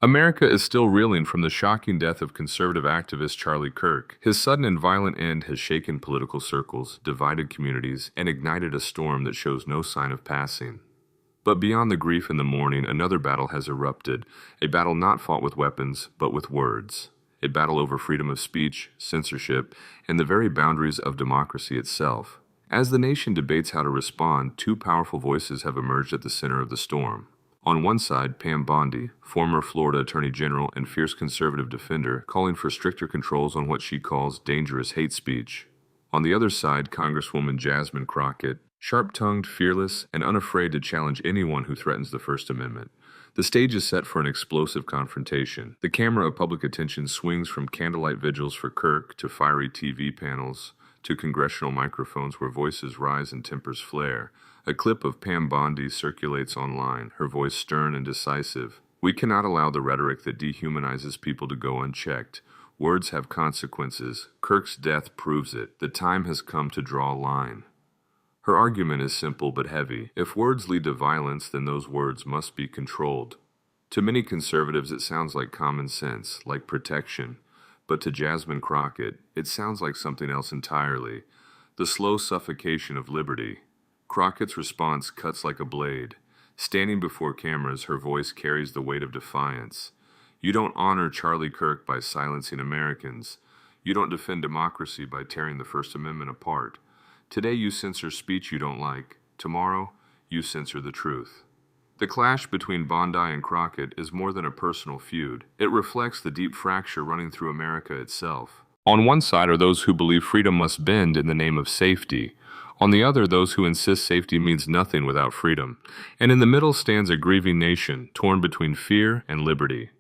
America is still reeling from the shocking death of conservative activist Charlie Kirk. His sudden and violent end has shaken political circles, divided communities, and ignited a storm that shows no sign of passing. But beyond the grief and the mourning, another battle has erupted, a battle not fought with weapons, but with words. A battle over freedom of speech, censorship, and the very boundaries of democracy itself. As the nation debates how to respond, two powerful voices have emerged at the center of the storm. On one side, Pam Bondi, former Florida Attorney General and fierce conservative defender, calling for stricter controls on what she calls dangerous hate speech. On the other side, Congresswoman Jasmine Crockett, sharp-tongued, fearless, and unafraid to challenge anyone who threatens the First Amendment. The stage is set for an explosive confrontation. The camera of public attention swings from candlelight vigils for Kirk to fiery TV panels to congressional microphones where voices rise and tempers flare. A clip of Pam Bondi circulates online, her voice stern and decisive. We cannot allow the rhetoric that dehumanizes people to go unchecked. Words have consequences. Kirk's death proves it. The time has come to draw a line. Her argument is simple but heavy. If words lead to violence, then those words must be controlled. To many conservatives, it sounds like common sense, like protection. But to Jasmine Crockett, it sounds like something else entirely. The slow suffocation of liberty. Crockett's response cuts like a blade. Standing before cameras, her voice carries the weight of defiance. You don't honor Charlie Kirk by silencing Americans. You don't defend democracy by tearing the First Amendment apart. Today you censor speech you don't like. Tomorrow, you censor the truth. The clash between Bondi and Crockett is more than a personal feud. It reflects the deep fracture running through America itself. On one side are those who believe freedom must bend in the name of safety. On the other, those who insist safety means nothing without freedom. And in the middle stands a grieving nation, torn between fear and liberty.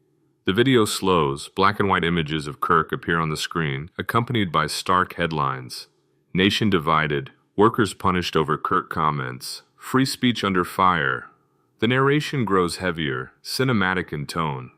The video slows, black and white images of Kirk appear on the screen, accompanied by stark headlines. Nation divided, workers punished over Kirk comments, free speech under fire. The narration grows heavier, cinematic in tone.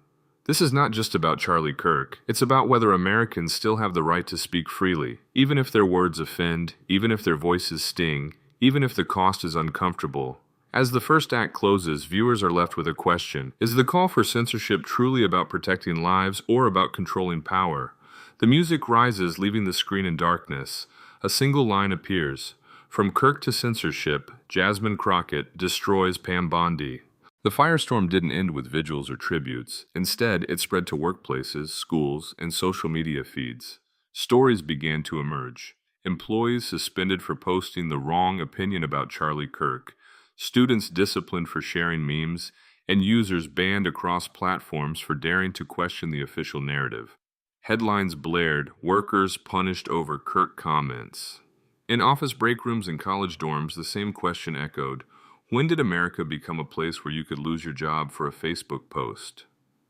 This is not just about Charlie Kirk. It's about whether Americans still have the right to speak freely, even if their words offend, even if their voices sting, even if the cost is uncomfortable. As the first act closes, viewers are left with a question. Is the call for censorship truly about protecting lives or about controlling power? The music rises, leaving the screen in darkness. A single line appears. From Kirk to censorship, Jasmine Crockett destroys Pam Bondi. The firestorm didn't end with vigils or tributes. Instead, it spread to workplaces, schools, and social media feeds. Stories began to emerge. Employees suspended for posting the wrong opinion about Charlie Kirk, students disciplined for sharing memes, and users banned across platforms for daring to question the official narrative. Headlines blared, workers punished over Kirk comments. In office break rooms and college dorms, the same question echoed. When did America become a place where you could lose your job for a Facebook post?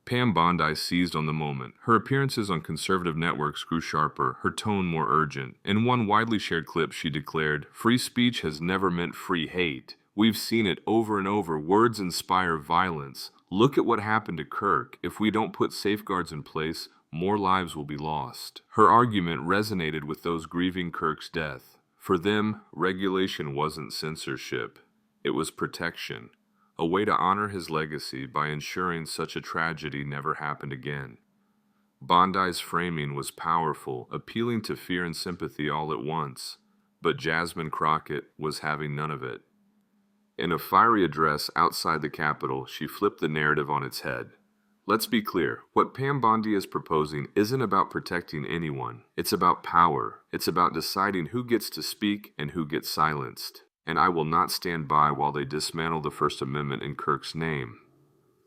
Pam Bondi seized on the moment. Her appearances on conservative networks grew sharper, her tone more urgent. In one widely shared clip, she declared, "Free speech has never meant free hate. We've seen it over and over. Words inspire violence. Look at what happened to Kirk. If we don't put safeguards in place, more lives will be lost." Her argument resonated with those grieving Kirk's death. For them, regulation wasn't censorship. It was protection, a way to honor his legacy by ensuring such a tragedy never happened again. Bondi's framing was powerful, appealing to fear and sympathy all at once, but Jasmine Crockett was having none of it. In a fiery address outside the Capitol, she flipped the narrative on its head. Let's be clear, what Pam Bondi is proposing isn't about protecting anyone. It's about power. It's about deciding who gets to speak and who gets silenced. And I will not stand by while they dismantle the First Amendment in Kirk's name.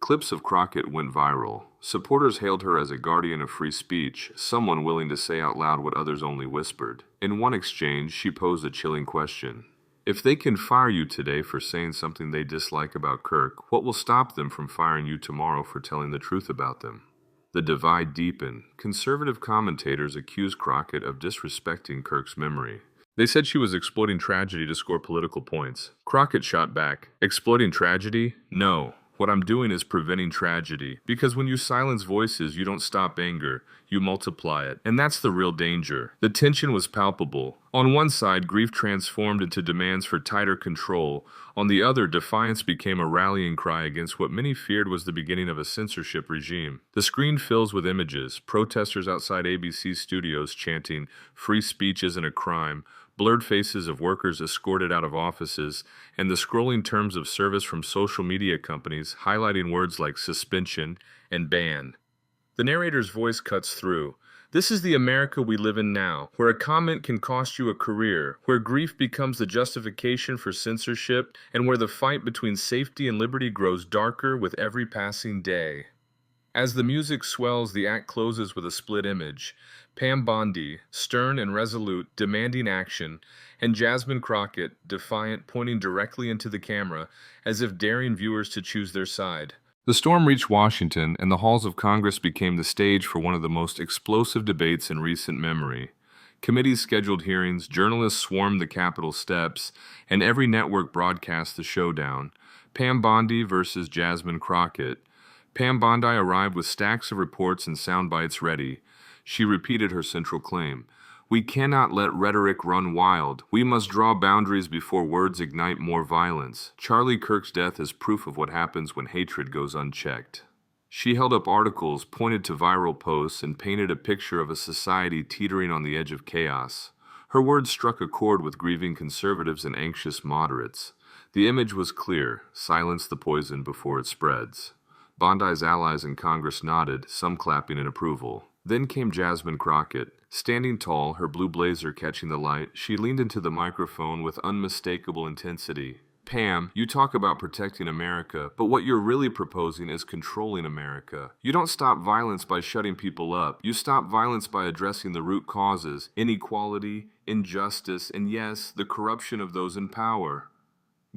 Clips of Crockett went viral. Supporters hailed her as a guardian of free speech, someone willing to say out loud what others only whispered. In one exchange, she posed a chilling question. If they can fire you today for saying something they dislike about Kirk, what will stop them from firing you tomorrow for telling the truth about them? The divide deepened. Conservative commentators accused Crockett of disrespecting Kirk's memory. They said she was exploiting tragedy to score political points. Crockett shot back, "Exploiting tragedy? No. What I'm doing is preventing tragedy. Because when you silence voices, you don't stop anger, you multiply it. And that's the real danger. The tension was palpable. On one side, grief transformed into demands for tighter control. On the other, defiance became a rallying cry against what many feared was the beginning of a censorship regime. The screen fills with images, protesters outside ABC studios chanting, "Free speech isn't a crime," blurred faces of workers escorted out of offices, and the scrolling terms of service from social media companies highlighting words like suspension and ban. The narrator's voice cuts through. This is the America we live in now, where a comment can cost you a career, where grief becomes the justification for censorship, and where the fight between safety and liberty grows darker with every passing day. As the music swells, the act closes with a split image. Pam Bondi, stern and resolute, demanding action, and Jasmine Crockett, defiant, pointing directly into the camera, as if daring viewers to choose their side. The storm reached Washington, and the halls of Congress became the stage for one of the most explosive debates in recent memory. Committees scheduled hearings, journalists swarmed the Capitol steps, and every network broadcast the showdown. Pam Bondi versus Jasmine Crockett. Pam Bondi arrived with stacks of reports and sound bites ready. She repeated her central claim. We cannot let rhetoric run wild. We must draw boundaries before words ignite more violence. Charlie Kirk's death is proof of what happens when hatred goes unchecked. She held up articles, pointed to viral posts, and painted a picture of a society teetering on the edge of chaos. Her words struck a chord with grieving conservatives and anxious moderates. The image was clear: silence the poison before it spreads. Bondi's allies in Congress nodded, some clapping in approval. Then came Jasmine Crockett. Standing tall, her blue blazer catching the light, she leaned into the microphone with unmistakable intensity. Pam, you talk about protecting America, but what you're really proposing is controlling America. You don't stop violence by shutting people up. You stop violence by addressing the root causes: inequality, injustice, and yes, the corruption of those in power.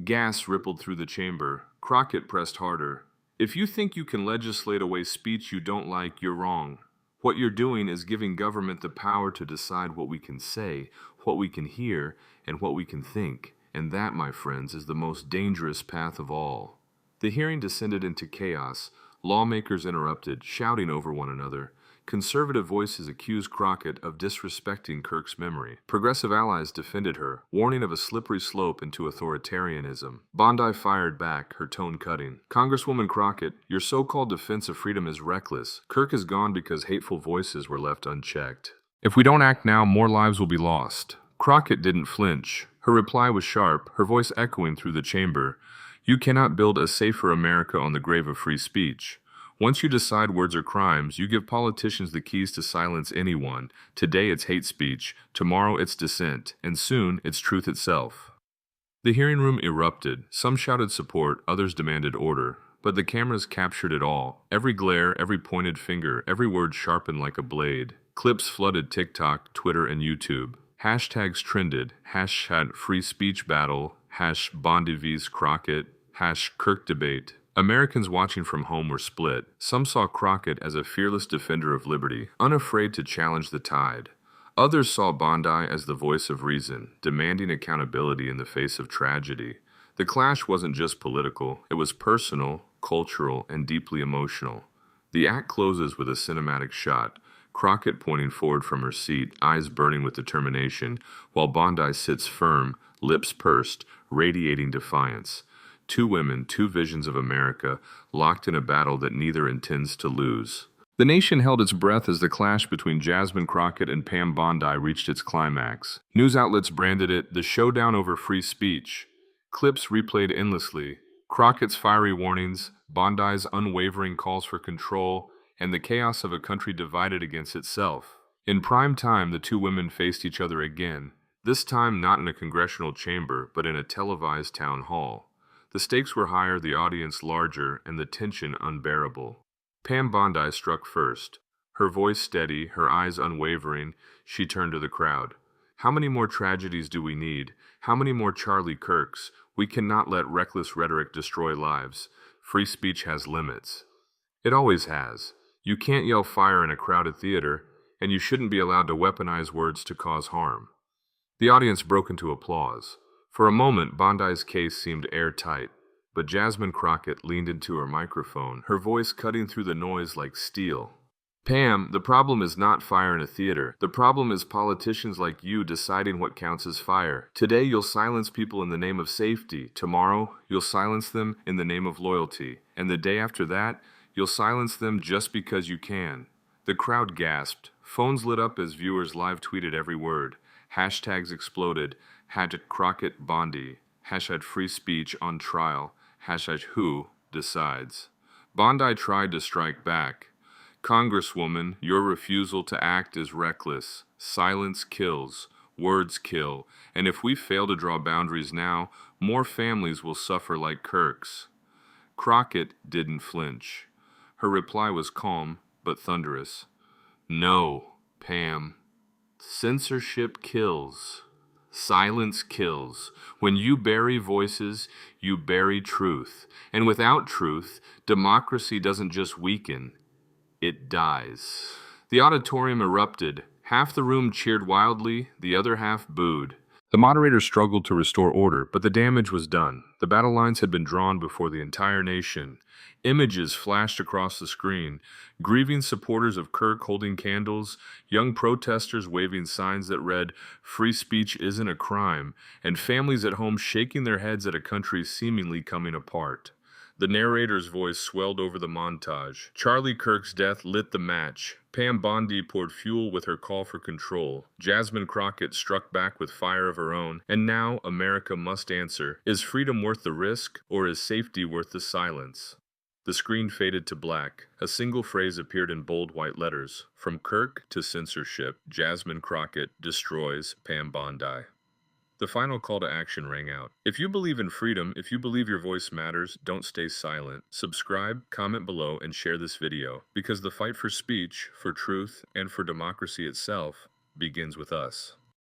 Gas rippled through the chamber. Crockett pressed harder. If you think you can legislate away speech you don't like, you're wrong. What you're doing is giving government the power to decide what we can say, what we can hear, and what we can think. And that, my friends, is the most dangerous path of all. The hearing descended into chaos. Lawmakers interrupted, shouting over one another. Conservative voices accused Crockett of disrespecting Kirk's memory. Progressive allies defended her, warning of a slippery slope into authoritarianism. Bondi fired back, her tone cutting. Congresswoman Crockett, your so-called defense of freedom is reckless. Kirk is gone because hateful voices were left unchecked. If we don't act now, more lives will be lost. Crockett didn't flinch. Her reply was sharp, her voice echoing through the chamber. You cannot build a safer America on the grave of free speech. Once you decide words are crimes, you give politicians the keys to silence anyone. Today it's hate speech, tomorrow it's dissent, and soon it's truth itself. The hearing room erupted. Some shouted support, others demanded order. But the cameras captured it all. Every glare, every pointed finger, every word sharpened like a blade. Clips flooded TikTok, Twitter, and YouTube. Hashtags trended. Hashtag free speech battle, hash Bondi vs. Crockett, hash Kirk debate. Americans watching from home were split. Some saw Crockett as a fearless defender of liberty, unafraid to challenge the tide. Others saw Bondi as the voice of reason, demanding accountability in the face of tragedy. The clash wasn't just political, it was personal, cultural, and deeply emotional. The act closes with a cinematic shot, Crockett pointing forward from her seat, eyes burning with determination, while Bondi sits firm, lips pursed, radiating defiance. Two women, two visions of America, locked in a battle that neither intends to lose. The nation held its breath as the clash between Jasmine Crockett and Pam Bondi reached its climax. News outlets branded it the showdown over free speech. Clips replayed endlessly. Crockett's fiery warnings, Bondi's unwavering calls for control, and the chaos of a country divided against itself. In prime time, the two women faced each other again, this time not in a congressional chamber, but in a televised town hall. The stakes were higher, the audience larger, and the tension unbearable. Pam Bondi struck first. Her voice steady, her eyes unwavering, she turned to the crowd. How many more tragedies do we need? How many more Charlie Kirks? We cannot let reckless rhetoric destroy lives. Free speech has limits. It always has. You can't yell fire in a crowded theater, and you shouldn't be allowed to weaponize words to cause harm. The audience broke into applause. For a moment, Bondi's case seemed airtight. But Jasmine Crockett leaned into her microphone, her voice cutting through the noise like steel. Pam, the problem is not fire in a theater. The problem is politicians like you deciding what counts as fire. Today you'll silence people in the name of safety. Tomorrow you'll silence them in the name of loyalty. And the day after that, you'll silence them just because you can. The crowd gasped. Phones lit up as viewers live tweeted every word. Hashtags exploded. Hashtag Crockett Bondi. Hashtag free speech on trial. Hashtag who decides. Bondi tried to strike back. Congresswoman, your refusal to act is reckless. Silence kills. Words kill. And if we fail to draw boundaries now, more families will suffer like Kirk's. Crockett didn't flinch. Her reply was calm but thunderous. No, Pam. Censorship kills. Silence kills. When you bury voices, you bury truth. And without truth, democracy doesn't just weaken. It dies. The auditorium erupted. Half the room cheered wildly, the other half booed. The moderator struggled to restore order, but the damage was done. The battle lines had been drawn before the entire nation. Images flashed across the screen. Grieving supporters of Kirk holding candles, young protesters waving signs that read, "Free speech isn't a crime," and families at home shaking their heads at a country seemingly coming apart. The narrator's voice swelled over the montage. Charlie Kirk's death lit the match. Pam Bondi poured fuel with her call for control. Jasmine Crockett struck back with fire of her own. And now America must answer. Is freedom worth the risk, or is safety worth the silence? The screen faded to black. A single phrase appeared in bold white letters. From Kirk to censorship, Jasmine Crockett destroys Pam Bondi. The final call to action rang out. If you believe in freedom, if you believe your voice matters, don't stay silent. Subscribe, comment below, and share this video, because the fight for speech, for truth, and for democracy itself begins with us.